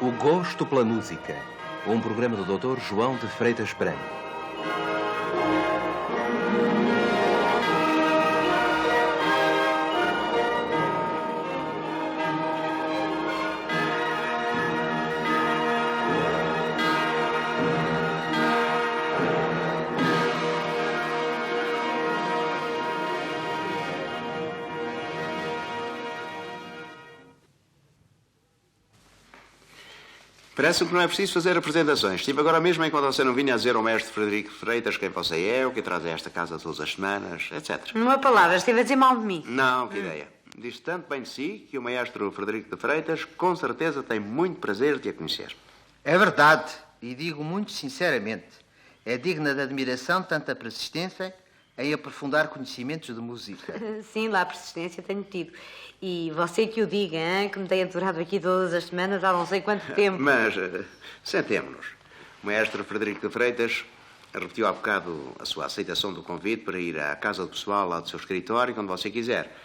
O Gosto pela Música, um programa do Dr. João de Freitas Pereira. Parece-me que não é preciso fazer apresentações. Estive agora mesmo enquanto você não vinha a dizer ao mestre Frederico Freitas quem você é, o que traz a esta casa todas as semanas, etc. Numa palavra, esteve a dizer mal de mim. Não, que ideia. Diz tanto bem de si que o maestro Frederico de Freitas com certeza tem muito prazer de a conhecer. É verdade, e digo muito sinceramente. É digna de admiração tanta persistência em aprofundar conhecimentos de música. Sim, lá a persistência tenho tido. E você que o diga, hein, que me tem aturado aqui todas as semanas há não sei quanto tempo. Mas sentemo-nos. O maestro Frederico de Freitas repetiu há bocado a sua aceitação do convite para ir à casa do pessoal lá do seu escritório, quando você quiser,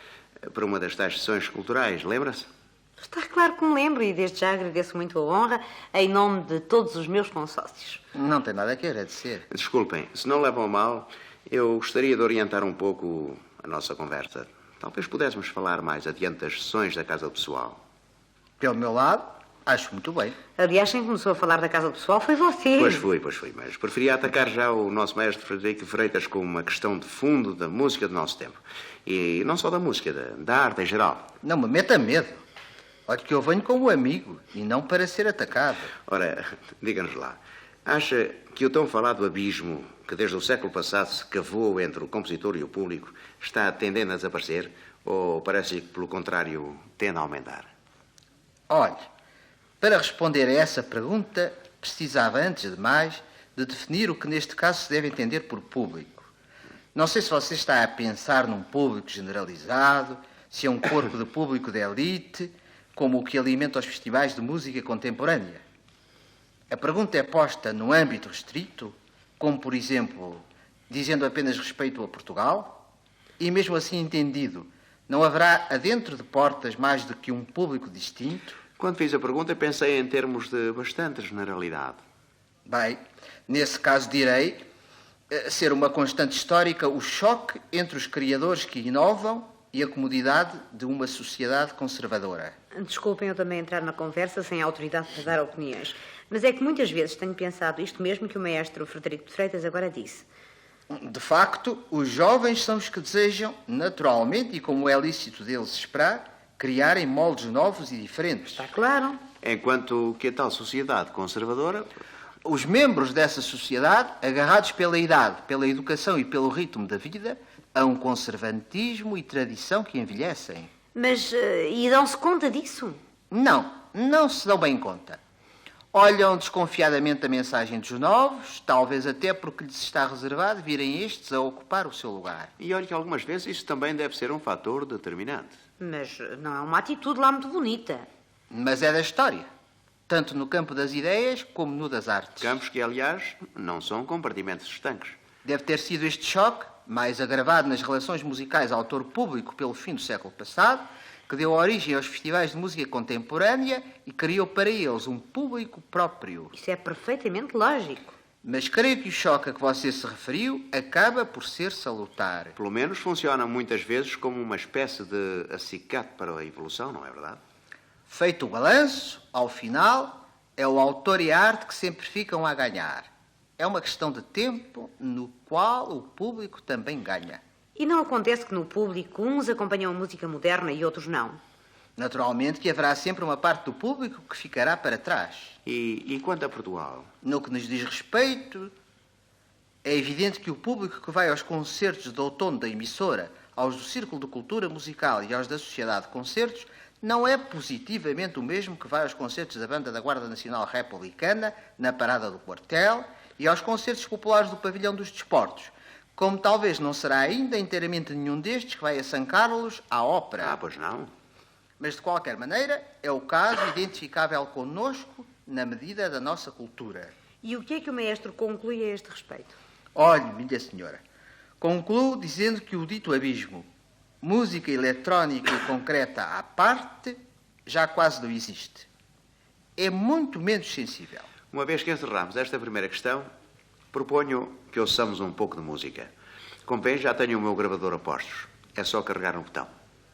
para uma das tais sessões culturais, lembra-se? Está claro que me lembro e desde já agradeço muito a honra em nome de todos os meus consócios. Não tem nada a que agradecer. Desculpem, se não levam a mal, eu gostaria de orientar um pouco a nossa conversa. Talvez pudéssemos falar mais adiante das sessões da casa do pessoal. Pelo meu lado, acho muito bem. Aliás, quem começou a falar da casa do pessoal foi você. Pois fui, mas preferia atacar já o nosso maestro Frederico de Freitas com uma questão de fundo da música do nosso tempo. E não só da música, da arte em geral. Não me meta medo. Olha que eu venho como amigo e não para ser atacado. Ora, diga-nos lá, acha que o tão falado abismo que desde o século passado se cavou entre o compositor e o público está tendendo a desaparecer ou parece que, pelo contrário, tende a aumentar? Olhe, para responder a essa pergunta, precisava, antes de mais, de definir o que neste caso se deve entender por público. Não sei se você está a pensar num público generalizado, se é um corpo de público de elite, como o que alimenta os festivais de música contemporânea. A pergunta é posta num âmbito restrito, como, por exemplo, dizendo apenas respeito a Portugal, e mesmo assim entendido, não haverá adentro de portas mais do que um público distinto? Quando fiz a pergunta, pensei em termos de bastante generalidade. Bem, nesse caso direi ser uma constante histórica o choque entre os criadores que inovam e a comodidade de uma sociedade conservadora. Desculpem eu também entrar na conversa sem autoridade para dar opiniões, mas é que muitas vezes tenho pensado isto mesmo que o maestro Frederico de Freitas agora disse. De facto, os jovens são os que desejam, naturalmente, e como é lícito deles esperar, criarem moldes novos e diferentes. Está claro. Enquanto que a tal sociedade conservadora... Os membros dessa sociedade, agarrados pela idade, pela educação e pelo ritmo da vida, a um conservantismo e tradição que envelhecem. Mas, e dão-se conta disso? Não se dão bem conta. Olham desconfiadamente a mensagem dos novos, talvez até porque lhes está reservado virem estes a ocupar o seu lugar. E olha que algumas vezes isso também deve ser um fator determinante. Mas não é uma atitude lá muito bonita. Mas é da história, tanto no campo das ideias como no das artes. Campos que, aliás, não são compartimentos estanques. Deve ter sido este choque, mais agravado nas relações musicais autor-público pelo fim do século passado, que deu origem aos festivais de música contemporânea e criou para eles um público próprio. Isso é perfeitamente lógico. Mas creio que o choque a que você se referiu acaba por ser salutar. Pelo menos funciona muitas vezes como uma espécie de acicate para a evolução, não é verdade? Feito o balanço, ao final, é o autor e a arte que sempre ficam a ganhar. É uma questão de tempo no qual o público também ganha. E não acontece que no público uns acompanham a música moderna e outros não? Naturalmente que haverá sempre uma parte do público que ficará para trás. E quanto a Portugal? No que nos diz respeito, é evidente que o público que vai aos concertos de outono da emissora, aos do Círculo de Cultura Musical e aos da Sociedade de Concertos, não é positivamente o mesmo que vai aos concertos da Banda da Guarda Nacional Republicana, na Parada do Quartel, e aos concertos populares do Pavilhão dos Desportos, como talvez não será ainda inteiramente nenhum destes que vai a São Carlos à ópera. Pois não. Mas, de qualquer maneira, é o caso identificável connosco na medida da nossa cultura. E o que é que o maestro conclui a este respeito? Olhe, minha senhora, concluo dizendo que o dito abismo, música eletrónica e concreta à parte, já quase não existe. é muito menos sensível. Uma vez que encerramos esta primeira questão, proponho que ouçamos um pouco de música. Como bem, já tenho o meu gravador a postos. É só carregar no botão.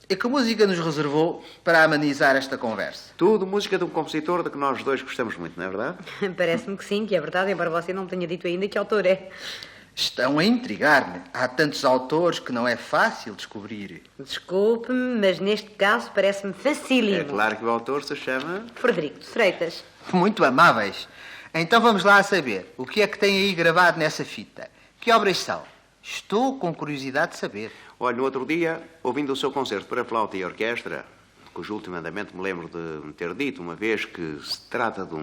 E que música nos reservou para amenizar esta conversa? Tudo música de um compositor de que nós dois gostamos muito, não é verdade? Parece-me que sim, que é verdade, embora você não me tenha dito ainda que autor é. Estão a intrigar-me. Há tantos autores que não é fácil descobrir. Desculpe-me, mas neste caso parece-me facílimo. É claro que o autor se chama... Frederico de Freitas. Muito amáveis. Então vamos lá a saber. O que é que tem aí gravado nessa fita? Que obras são? Estou com curiosidade de saber. Olha, no outro dia, ouvindo o seu concerto para flauta e orquestra, cujo último andamento me lembro de me ter dito uma vez que se trata de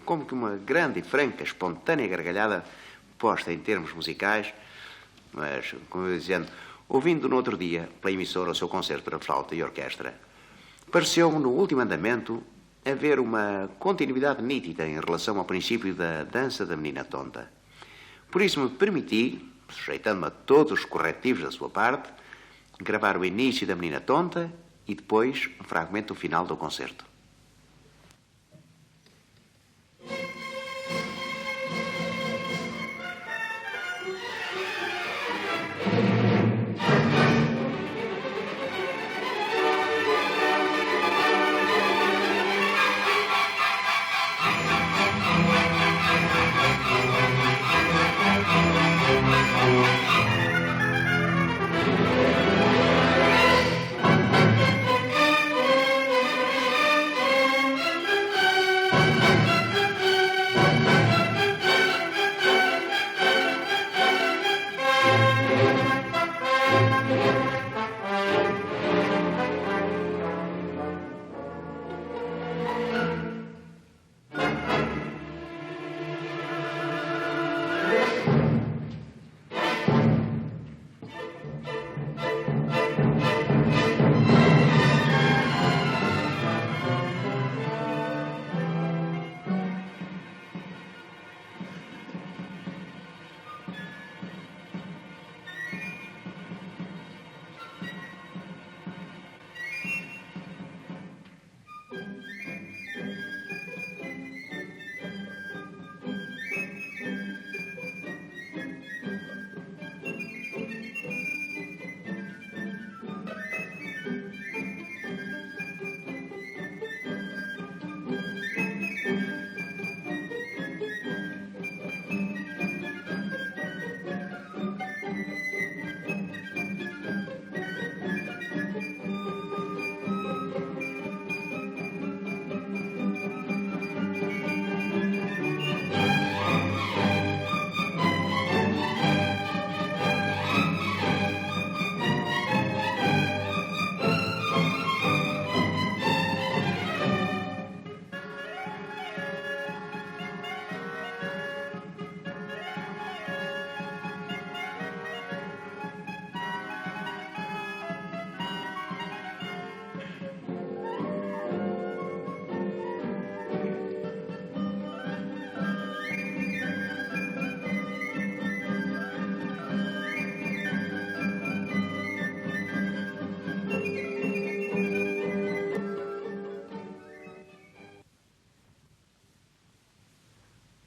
como que uma grande e franca, espontânea gargalhada posta em termos musicais, mas, como eu ia dizendo, ouvindo no outro dia, pela emissora, o seu concerto para flauta e orquestra, pareceu-me, no último andamento, haver uma continuidade nítida em relação ao princípio da dança da menina tonta. Por isso me permiti, sujeitando-me a todos os corretivos da sua parte, gravar o início da menina tonta e depois um fragmento do final do concerto.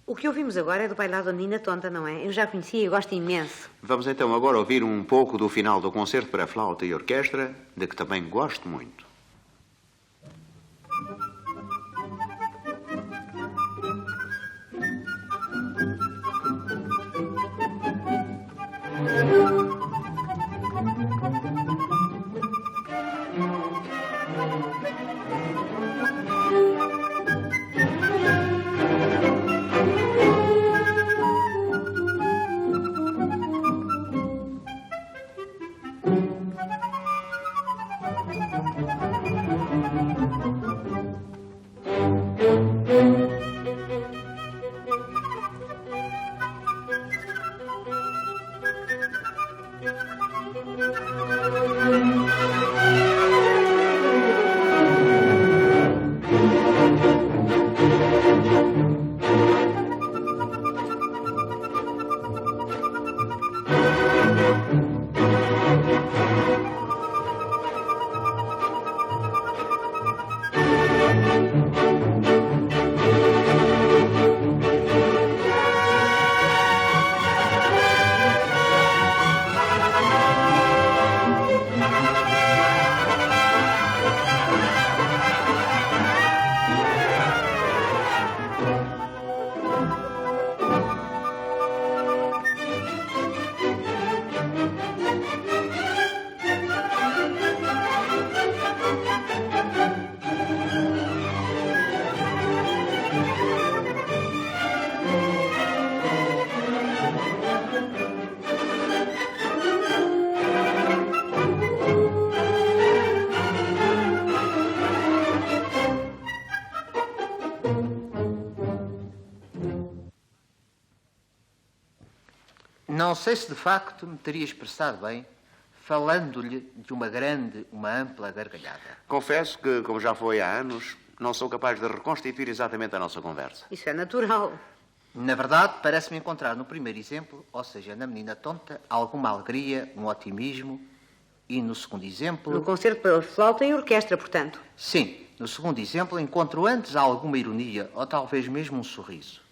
O que ouvimos agora é do bailado Nina Tonta, não é? Eu já conhecia e gosto imenso. Vamos então agora ouvir um pouco do final do concerto para flauta e orquestra, de que também gosto muito. Não sei se de facto me teria expressado bem, falando-lhe de uma ampla gargalhada. Confesso que, como já foi há anos, não sou capaz de reconstituir exatamente a nossa conversa. Isso é natural. Na verdade, parece-me encontrar no primeiro exemplo, ou seja, na menina tonta, alguma alegria, um otimismo. E no segundo exemplo... No concerto para flauta e orquestra, portanto. Sim, no segundo exemplo encontro antes alguma ironia, ou talvez mesmo um sorriso.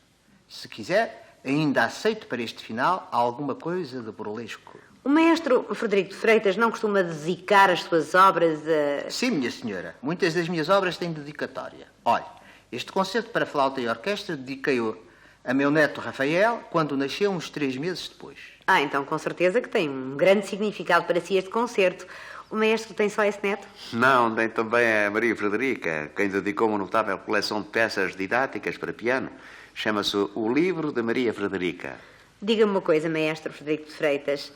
Se quiser, ainda aceito para este final alguma coisa de burlesco. O maestro Frederico de Freitas não costuma dedicar as suas obras a... Sim, minha senhora. Muitas das minhas obras têm dedicatória. Olhe, este concerto para flauta e orquestra dediquei-o a meu neto Rafael, quando nasceu uns 3 meses depois. Ah, então com certeza que tem um grande significado para si este concerto. O maestro tem só esse neto? Não, tem também a Maria Frederica, quem dedicou uma notável coleção de peças didáticas para piano. Chama-se O Livro de Maria Frederica. Diga-me uma coisa, maestro Frederico de Freitas.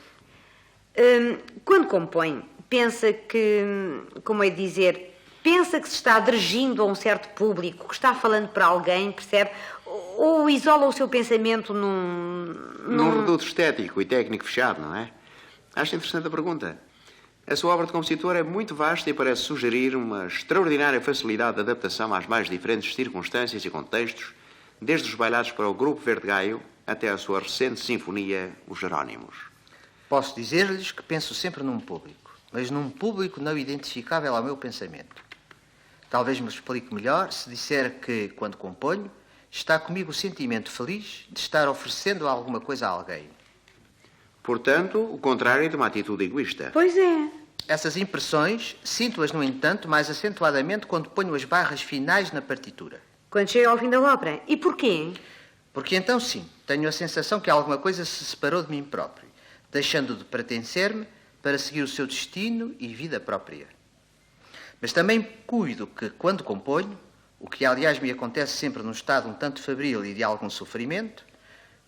Quando compõe, pensa que, como é dizer, pensa que se está dirigindo a um certo público, que está falando para alguém, percebe? Ou isola o seu pensamento Num reduto estético e técnico fechado, não é? Acho interessante a pergunta. A sua obra de compositor é muito vasta e parece sugerir uma extraordinária facilidade de adaptação às mais diferentes circunstâncias e contextos, desde os bailados para o Grupo Verde Gaio até a sua recente sinfonia, Os Jerónimos. Posso dizer-lhes que penso sempre num público, mas num público não identificável ao meu pensamento. Talvez me explique melhor se disser que, quando componho, está comigo o sentimento feliz de estar oferecendo alguma coisa a alguém. Portanto, o contrário de uma atitude egoísta. Pois é. Essas impressões sinto-as, no entanto, mais acentuadamente quando ponho as barras finais na partitura. Quando chega ao fim da ópera. E porquê? Porque então, sim, tenho a sensação que alguma coisa se separou de mim próprio, deixando de pertencer-me para seguir o seu destino e vida própria. Mas também cuido que, quando componho, o que aliás me acontece sempre num estado um tanto febril e de algum sofrimento,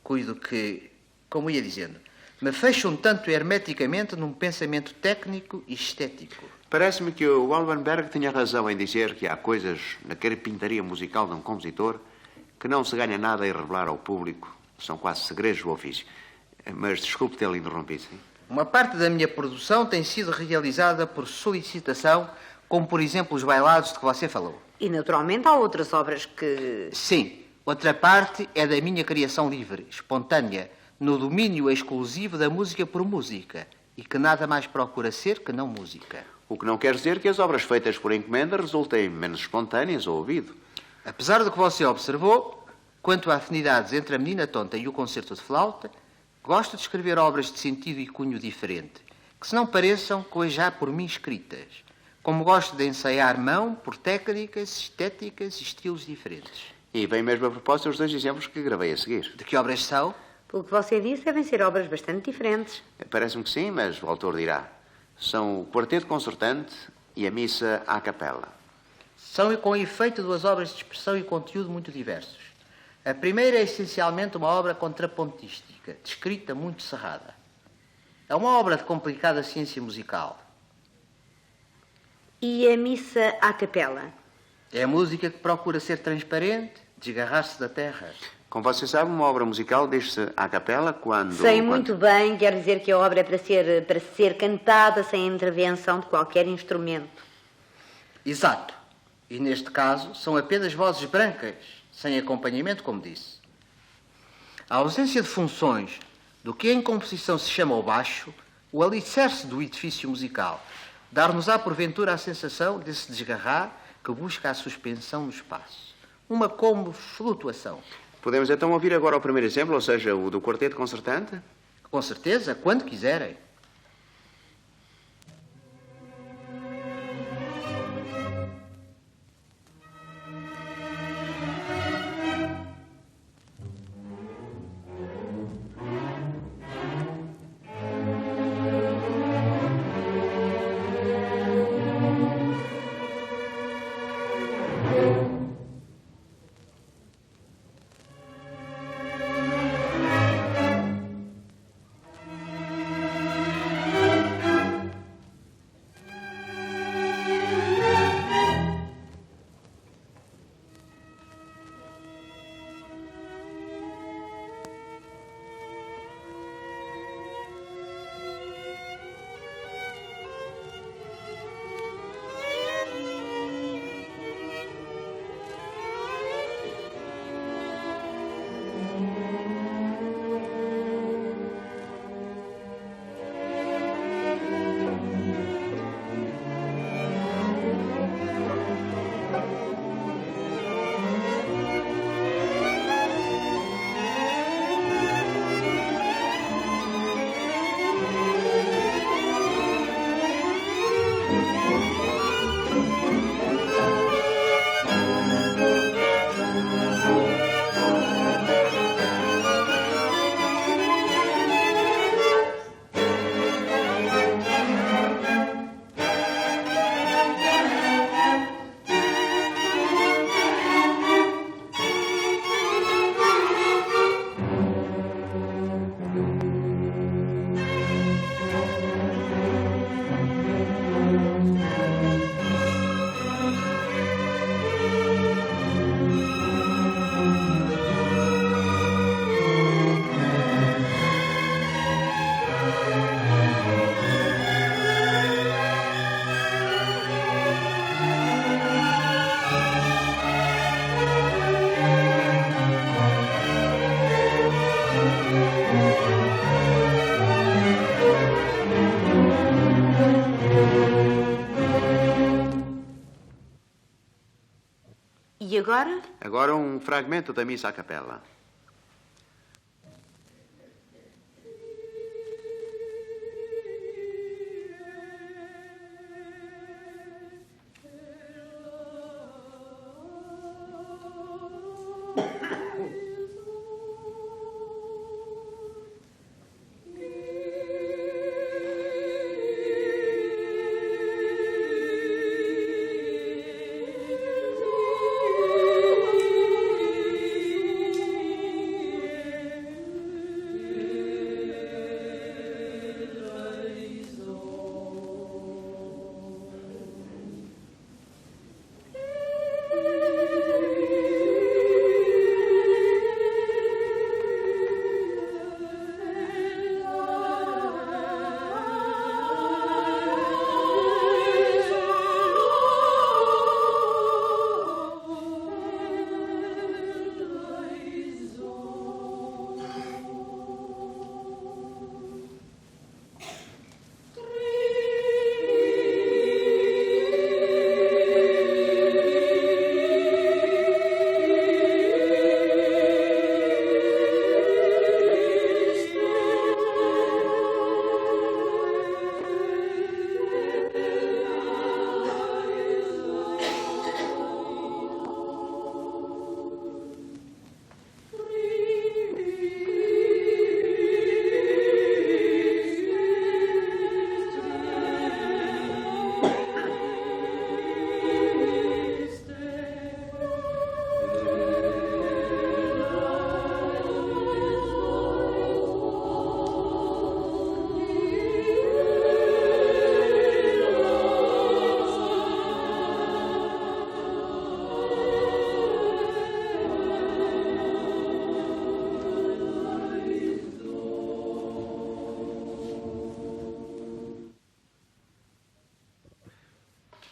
cuido que, como ia dizendo, me fecho um tanto hermeticamente num pensamento técnico e estético. Parece-me que o Wallenberg tinha razão em dizer que há coisas na carpintaria musical de um compositor que não se ganha nada em revelar ao público. São quase segredos do ofício. Mas desculpe ter-lhe interrompido. Sim? Uma parte da minha produção tem sido realizada por solicitação, como por exemplo os bailados de que você falou. E naturalmente há outras obras que... Sim, outra parte é da minha criação livre, espontânea, no domínio exclusivo da música por música, e que nada mais procura ser que não música. O que não quer dizer que as obras feitas por encomenda resultem menos espontâneas ao ouvido. Apesar do que você observou, quanto a afinidades entre a menina tonta e o concerto de flauta, gosto de escrever obras de sentido e cunho diferente, que se não pareçam com as já por mim escritas, como gosto de ensaiar mão por técnicas, estéticas e estilos diferentes. E vem mesmo a propósito os 2 exemplos que gravei a seguir. De que obras são? Pelo que você disse, devem ser obras bastante diferentes. Parece-me que sim, mas o autor dirá. São o Quarteto Concertante e a Missa à Capela. São com efeito 2 obras de expressão e conteúdo muito diversos. A primeira é essencialmente uma obra contrapontística, de escrita muito cerrada. É uma obra de complicada ciência musical. E a missa à capela? É a música que procura ser transparente, desgarrar-se da terra. Como você sabe, uma obra musical diz-se à capela quando... Sei muito bem, quer dizer que a obra é para ser cantada sem a intervenção de qualquer instrumento. Exato. E neste caso são apenas vozes brancas, sem acompanhamento, como disse. A ausência de funções do que em composição se chama o baixo, o alicerce do edifício musical, dar-nos-á porventura a sensação desse desgarrar que busca a suspensão no espaço. Uma como flutuação. Podemos então ouvir agora o primeiro exemplo, ou seja, o do Quarteto Concertante? Com certeza, quando quiserem. E agora? Agora um fragmento da missa à capela.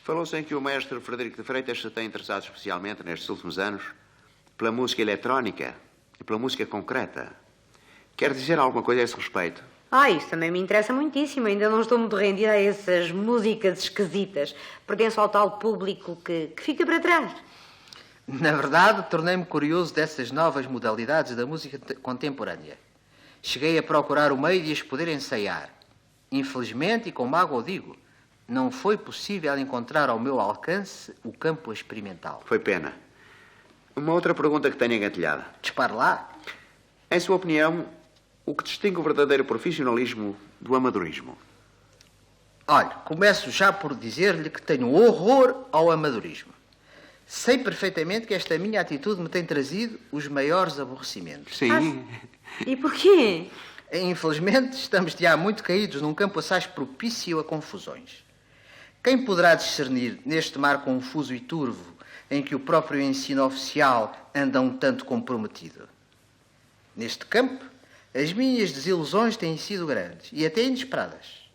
Falou-se em que o maestro Frederico de Freitas se tem interessado especialmente nestes últimos anos pela música eletrónica e pela música concreta. Quer dizer alguma coisa a esse respeito? Isso também me interessa muitíssimo. Ainda não estou muito rendida a essas músicas esquisitas. Pertenço ao tal público que fica para trás. Na verdade, tornei-me curioso dessas novas modalidades da música contemporânea. Cheguei a procurar o meio de as poder ensaiar. Infelizmente, e com mágoa o digo, não foi possível encontrar ao meu alcance o campo experimental. Foi pena. Uma outra pergunta que tenho engatilhada. Dispare lá. Em sua opinião, o que distingue o verdadeiro profissionalismo do amadorismo? Olha, começo já por dizer-lhe que tenho horror ao amadorismo. Sei perfeitamente que esta minha atitude me tem trazido os maiores aborrecimentos. Sim. E porquê? Infelizmente, estamos de há muito caídos num campo assaz propício a confusões. Quem poderá discernir neste mar confuso e turvo em que o próprio ensino oficial anda um tanto comprometido? Neste campo, as minhas desilusões têm sido grandes e até inesperadas.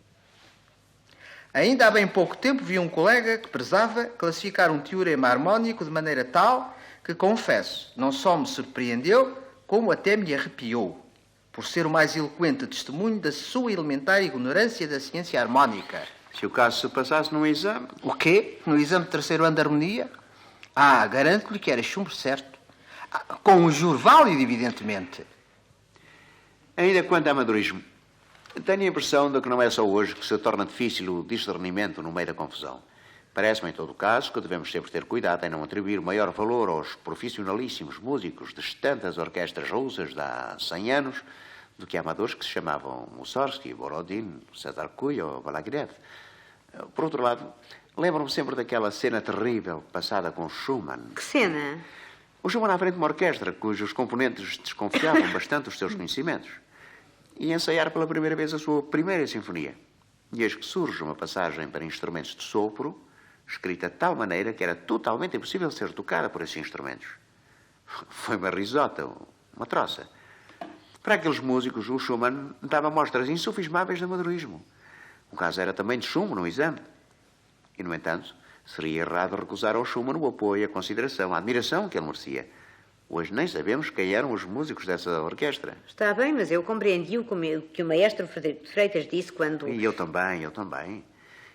Ainda há bem pouco tempo vi um colega que prezava classificar um teorema harmónico de maneira tal que, confesso, não só me surpreendeu, como até me arrepiou, por ser o mais eloquente testemunho da sua elementar ignorância da ciência harmónica. Se o caso se passasse num exame... O quê? No exame de terceiro ano de harmonia? Garanto-lhe que era chumbo certo. Com um juro válido, evidentemente. Ainda quanto a amadorismo, tenho a impressão de que não é só hoje que se torna difícil o discernimento no meio da confusão. Parece-me, em todo o caso, que devemos sempre ter cuidado em não atribuir maior valor aos profissionalíssimos músicos de tantas orquestras russas de há 100 anos do que a amadores que se chamavam Mussorgsky, Borodin, César Kuy ou Balaguerev. Por outro lado, lembro-me sempre daquela cena terrível passada com Schumann. Que cena? O Schumann à frente de uma orquestra cujos componentes desconfiavam bastante dos seus conhecimentos e ensaiar pela primeira vez a sua primeira sinfonia. E eis que surge uma passagem para instrumentos de sopro, escrita de tal maneira que era totalmente impossível ser tocada por esses instrumentos. Foi uma risota, uma troça. Para aqueles músicos, o Schumann dava mostras insufismáveis de amadorismo. O caso era também de chumbo no exame. E, no entanto, seria errado recusar ao Schumann o apoio, a consideração, a admiração que ele merecia. Hoje nem sabemos quem eram os músicos dessa orquestra. Está bem, mas eu compreendi o que o maestro Frederico de Freitas disse quando... E eu também.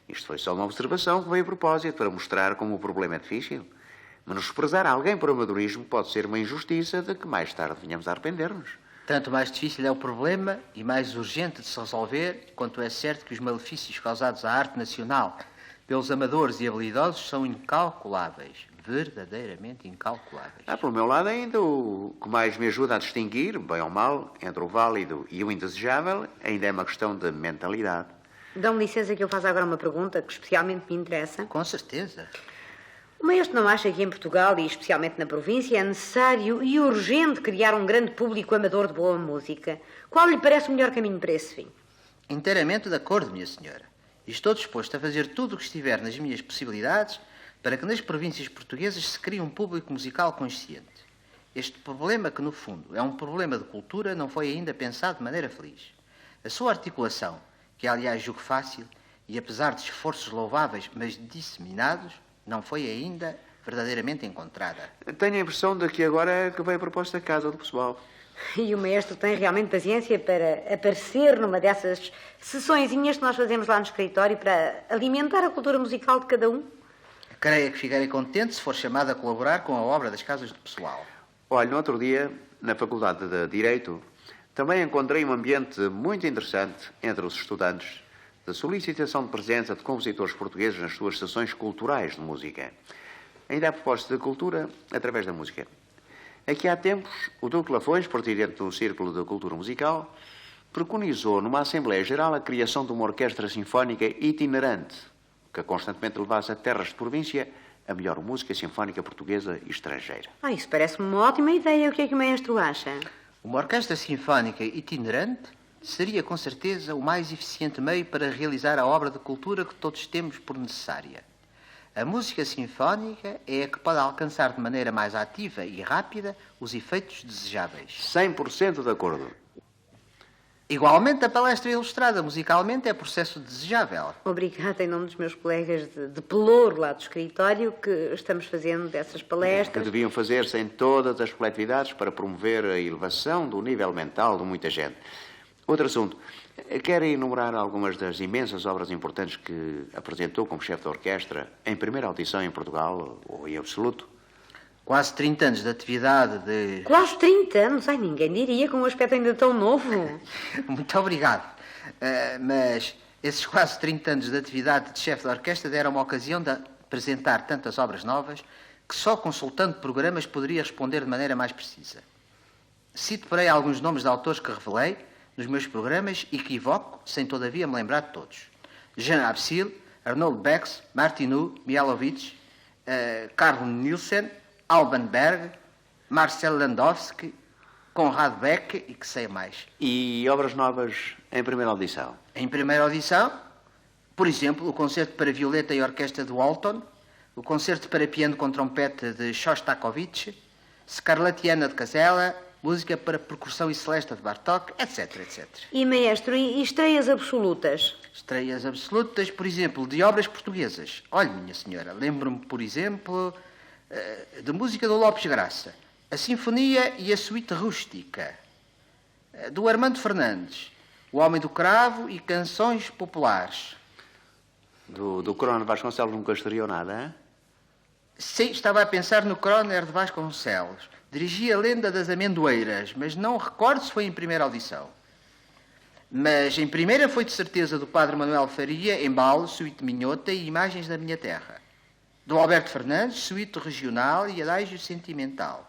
Isto foi só uma observação que veio a propósito para mostrar como o problema é difícil. Menosprezar alguém por amadorismo pode ser uma injustiça de que mais tarde venhamos a arrepender-nos. Tanto mais difícil é o problema e mais urgente de se resolver, quanto é certo que os malefícios causados à arte nacional pelos amadores e habilidosos são incalculáveis, verdadeiramente incalculáveis. Pelo meu lado ainda, o que mais me ajuda a distinguir, bem ou mal, entre o válido e o indesejável, ainda é uma questão de mentalidade. Dão-me licença que eu faça agora uma pergunta que especialmente me interessa. Com certeza. O maestro não acha que em Portugal, e especialmente na província, é necessário e urgente criar um grande público amador de boa música? Qual lhe parece o melhor caminho para esse fim? Inteiramente de acordo, minha senhora. E estou disposto a fazer tudo o que estiver nas minhas possibilidades para que nas províncias portuguesas se crie um público musical consciente. Este problema, que no fundo é um problema de cultura, não foi ainda pensado de maneira feliz. A sua articulação, que é aliás julgo fácil, e apesar de esforços louváveis, mas disseminados, não foi ainda verdadeiramente encontrada. Tenho a impressão de que agora é que veio a proposta da Casa do Pessoal. E o maestro tem realmente paciência para aparecer numa dessas sessõezinhas que nós fazemos lá no escritório para alimentar a cultura musical de cada um? Creio que ficarei contente se for chamado a colaborar com a obra das Casas do Pessoal. Olha, no outro dia, na Faculdade de Direito, também encontrei um ambiente muito interessante entre os estudantes de solicitação de presença de compositores portugueses nas suas sessões culturais de música. Ainda há propósito de cultura através da música. Aqui há tempos, o Duque Lafões, presidente do Círculo de Cultura Musical, preconizou numa Assembleia Geral a criação de uma orquestra sinfónica itinerante que constantemente levasse a terras de província a melhor música sinfónica portuguesa e estrangeira. Isso parece-me uma ótima ideia. O que é que o maestro acha? Uma orquestra sinfónica itinerante seria com certeza o mais eficiente meio para realizar a obra de cultura que todos temos por necessária. A música sinfónica é a que pode alcançar de maneira mais ativa e rápida os efeitos desejáveis. 100% de acordo. Igualmente, a palestra ilustrada musicalmente é processo desejável. Obrigada em nome dos meus colegas de pelouro lá do escritório que estamos fazendo dessas Que palestras. deviam fazer-se em todas as coletividades para promover a elevação do nível mental de muita gente. Outro assunto. Quer enumerar algumas das imensas obras importantes que apresentou como chefe de orquestra em primeira audição em Portugal ou em absoluto? Quase 30 anos de atividade de... Quase 30 anos? Ninguém diria, com um aspecto ainda tão novo. Muito obrigado. Mas esses quase 30 anos de atividade de chefe de orquestra deram uma ocasião de apresentar tantas obras novas que só consultando programas poderia responder de maneira mais precisa. Cito por aí alguns nomes de autores que revelei nos meus programas e que evoco, sem todavia me lembrar de todos. Jean Absil, Arnold Bex, Martinu, Mialovic, Carl Nielsen, Alban Berg, Marcel Landowski, Conrad Beck e que sei mais. E obras novas em primeira audição? Em primeira audição, por exemplo, o concerto para violeta e orquestra de Walton, o concerto para piano com trompete de Shostakovich, Scarlatiana de Casella, música para percussão e celesta de Bartók, etc, etc. E maestro, e estreias absolutas? Estreias absolutas, por exemplo, de obras portuguesas. Olhe, minha senhora, lembro-me, por exemplo, de música do Lopes Graça, a Sinfonia e a Suíte Rústica, do Armando Fernandes, O Homem do Cravo e Canções Populares. Do Crono Vasconcelos nunca estreou nada, hein? Sim, estava a pensar no Croner de Vasconcelos. Dirigi a Lenda das Amendoeiras, mas não recordo se foi em primeira audição. Mas em primeira foi de certeza do Padre Manuel Faria, Embalo, Suíte Minhota e Imagens da Minha Terra. Do Alberto Fernandes, Suíte Regional e Adágio Sentimental.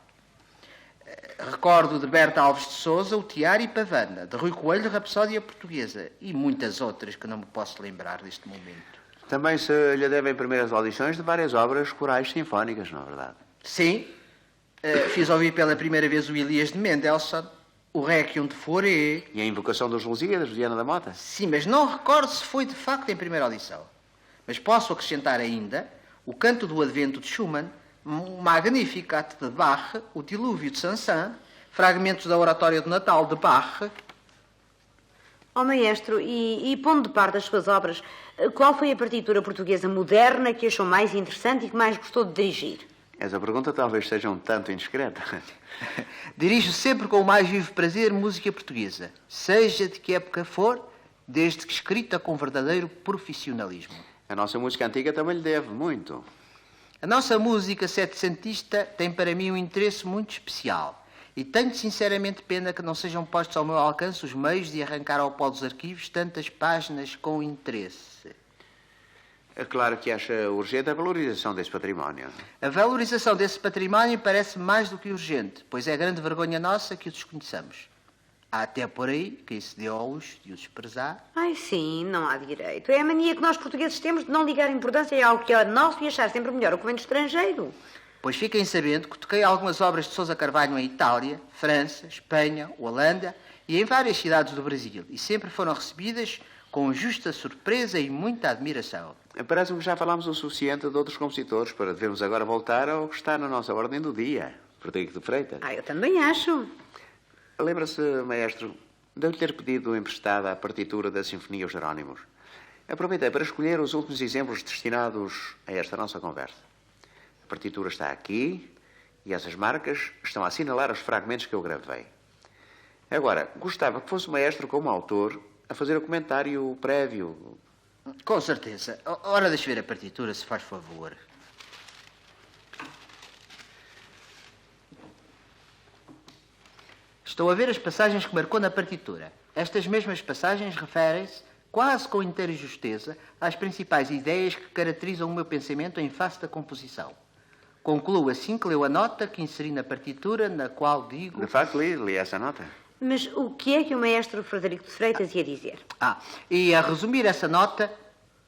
Recordo de Berta Alves de Souza, O Tiar e Pavana, de Rui Coelho, Rapsódia Portuguesa e muitas outras que não me posso lembrar neste momento. Também se lhe devem primeiras audições de várias obras corais sinfónicas, não é verdade? Sim, fiz ouvir pela primeira vez o Elias de Mendelssohn, o Requiem de Fauré. E a Invocação dos Lusíadas, de Viana da Mota? Sim, mas não recordo se foi de facto em primeira audição. Mas posso acrescentar ainda o Canto do Advento de Schumann, o Magnificat de Bach, o Dilúvio de Saint-Saëns, fragmentos da Oratória do Natal de Bach. Maestro, e pondo de parte as suas obras, qual foi a partitura portuguesa moderna que achou mais interessante e que mais gostou de dirigir? Essa pergunta talvez seja um tanto indiscreta. Dirijo sempre com o mais vivo prazer música portuguesa, seja de que época for, desde que escrita com verdadeiro profissionalismo. A nossa música antiga também lhe deve muito. A nossa música setecentista tem para mim um interesse muito especial e tenho sinceramente pena que não sejam postos ao meu alcance os meios de arrancar ao pó dos arquivos tantas páginas com interesse. É claro que acha urgente a valorização desse património. A valorização desse património parece mais do que urgente, pois é grande vergonha nossa que o desconheçamos. Há até por aí quem se deu ao luxo de o desprezar. Ai, sim, não há direito. É a mania que nós portugueses temos de não ligar importância a algo que é nosso e achar sempre melhor o que vem do estrangeiro. Pois fiquem sabendo que toquei algumas obras de Sousa Carvalho em Itália, França, Espanha, Holanda e em várias cidades do Brasil, e sempre foram recebidas com justa surpresa e muita admiração. Parece-me que já falámos o suficiente de outros compositores para devemos agora voltar ao que está na nossa ordem do dia. Frederico de Freitas. Ah, eu também acho. Lembra-se, maestro, de eu lhe ter pedido emprestada a partitura da Sinfonia Os Jerónimos. Aproveitei para escolher os últimos exemplos destinados a esta nossa conversa. A partitura está aqui e essas marcas estão a assinalar os fragmentos que eu gravei. Agora, gostava que fosse o maestro como autor a fazer o comentário prévio. Com certeza. Ora, deixa ver a partitura, se faz favor. Estou a ver as passagens que marcou na partitura. Estas mesmas passagens referem-se, quase com inteira justeza, às principais ideias que caracterizam o meu pensamento em face da composição. Concluo assim que leu a nota que inseri na partitura, na qual digo... De facto, li essa nota. Mas o que é que o maestro Frederico de Freitas ia dizer? E a resumir essa nota,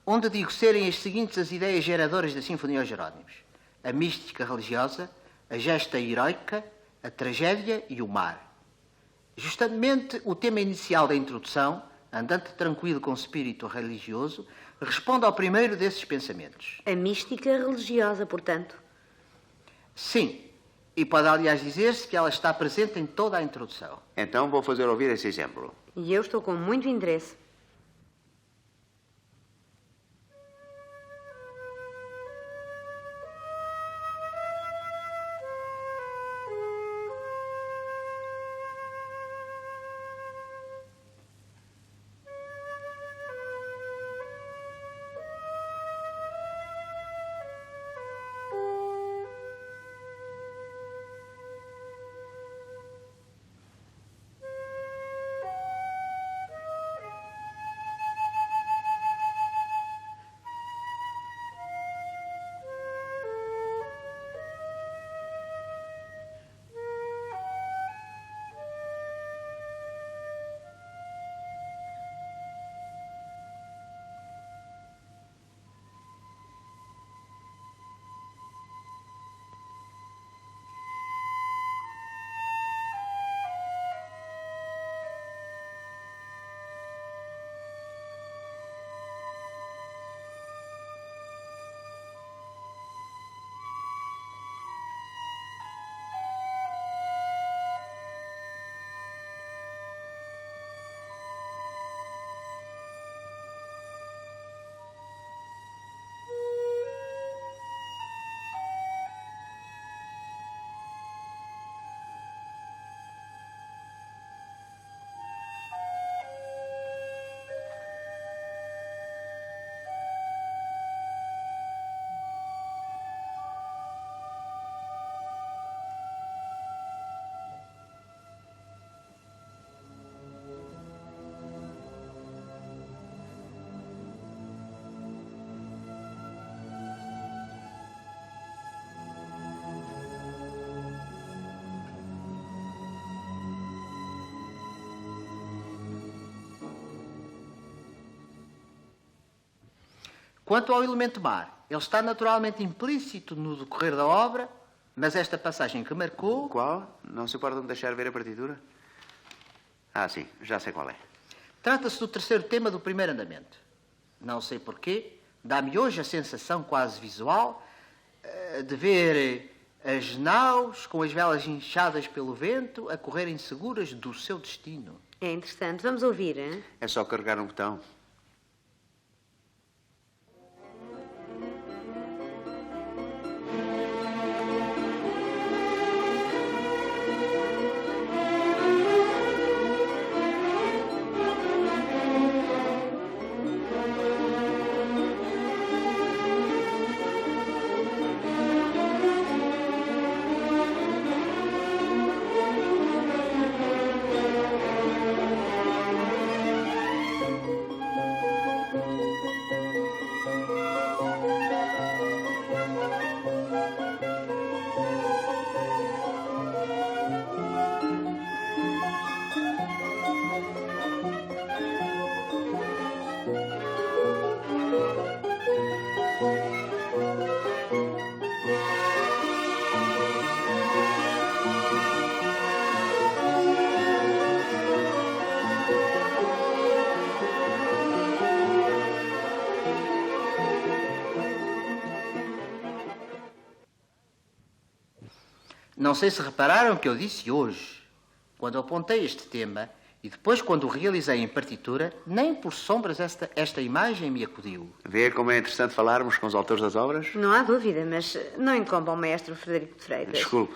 onde digo serem as seguintes as ideias geradoras da Sinfonia aos Jerónimos: a mística religiosa, a gesta heroica, a tragédia e o mar. Justamente o tema inicial da introdução, andante tranquilo com espírito religioso, responde ao primeiro desses pensamentos. A mística religiosa, portanto. Sim, e pode aliás dizer-se que ela está presente em toda a introdução. Então vou fazer ouvir esse exemplo. E eu estou com muito interesse. Quanto ao elemento mar, ele está naturalmente implícito no decorrer da obra, mas esta passagem que marcou... Qual? Não se importa de me deixar ver a partitura? Ah, sim, já sei qual é. Trata-se do terceiro tema do primeiro andamento. Não sei porquê, dá-me hoje a sensação quase visual de ver as naus com as velas inchadas pelo vento a correrem seguras do seu destino. É interessante. Vamos ouvir, hein? É só carregar um botão. Não sei se repararam que eu disse hoje, quando apontei este tema, e depois quando o realizei em partitura, nem por sombras esta imagem me acudiu. Vê como é interessante falarmos com os autores das obras? Não há dúvida, mas não interrompa o maestro Frederico de Freitas. Desculpe.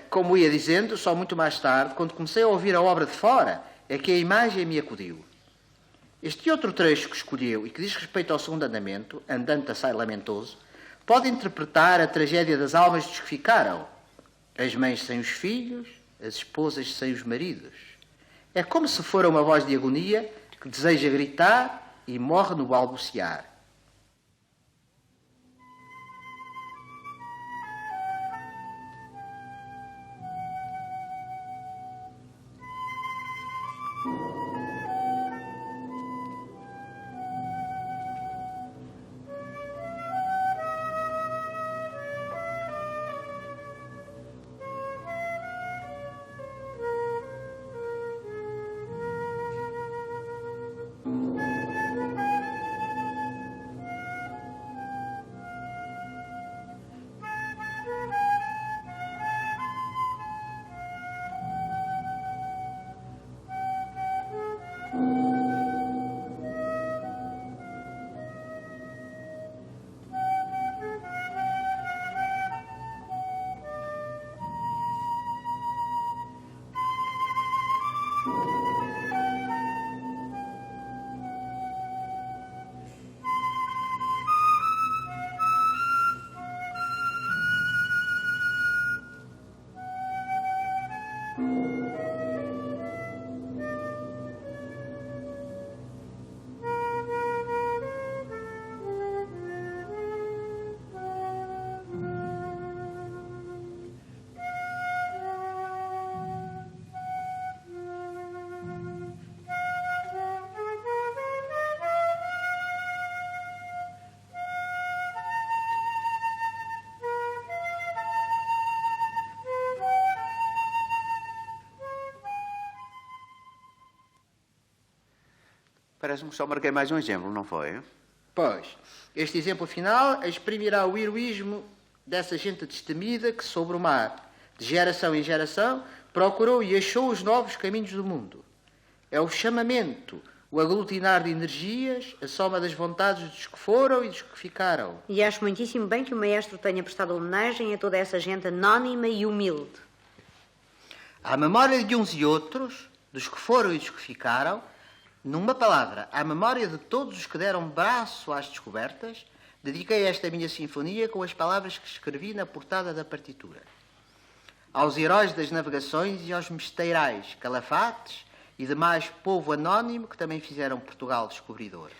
Como ia dizendo, só muito mais tarde, quando comecei a ouvir a obra de fora, é que a imagem me acudiu. Este outro trecho que escolheu e que diz respeito ao segundo andamento, andante sai lamentoso, pode interpretar a tragédia das almas dos que ficaram. As mães sem os filhos, as esposas sem os maridos. É como se fora uma voz de agonia que deseja gritar e morre no balbuciar. Parece-me que só marquei mais um exemplo, não foi? Pois, este exemplo final exprimirá o heroísmo dessa gente destemida que, sobre o mar, de geração em geração, procurou e achou os novos caminhos do mundo. É o chamamento, o aglutinar de energias, a soma das vontades dos que foram e dos que ficaram. E acho muitíssimo bem que o maestro tenha prestado homenagem a toda essa gente anónima e humilde. À memória de uns e outros, dos que foram e dos que ficaram, numa palavra, à memória de todos os que deram braço às descobertas, dediquei esta minha sinfonia com as palavras que escrevi na portada da partitura. Aos heróis das navegações e aos mesteirais, calafates e demais povo anónimo que também fizeram Portugal descobridor.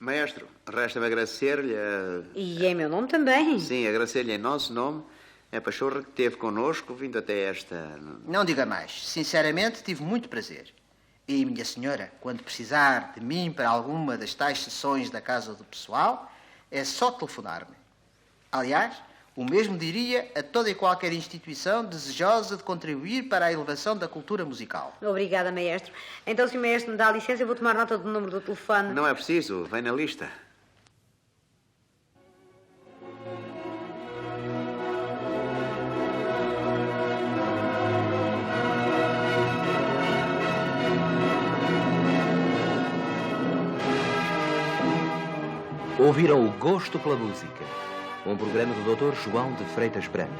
Maestro, resta-me agradecer-lhe E em meu nome também. Sim, agradecer-lhe em nosso nome a pachorra que teve connosco, vindo até esta... Não diga mais. Sinceramente, tive muito prazer. E, minha senhora, quando precisar de mim para alguma das tais sessões da Casa do Pessoal, é só telefonar-me. Aliás, o mesmo diria a toda e qualquer instituição desejosa de contribuir para a elevação da cultura musical. Obrigada, maestro. Então, se o maestro me dá licença, eu vou tomar nota do número do telefone. Não é preciso, vem na lista. Ouviram o Gosto pela Música, um programa do Dr. João de Freitas Brando.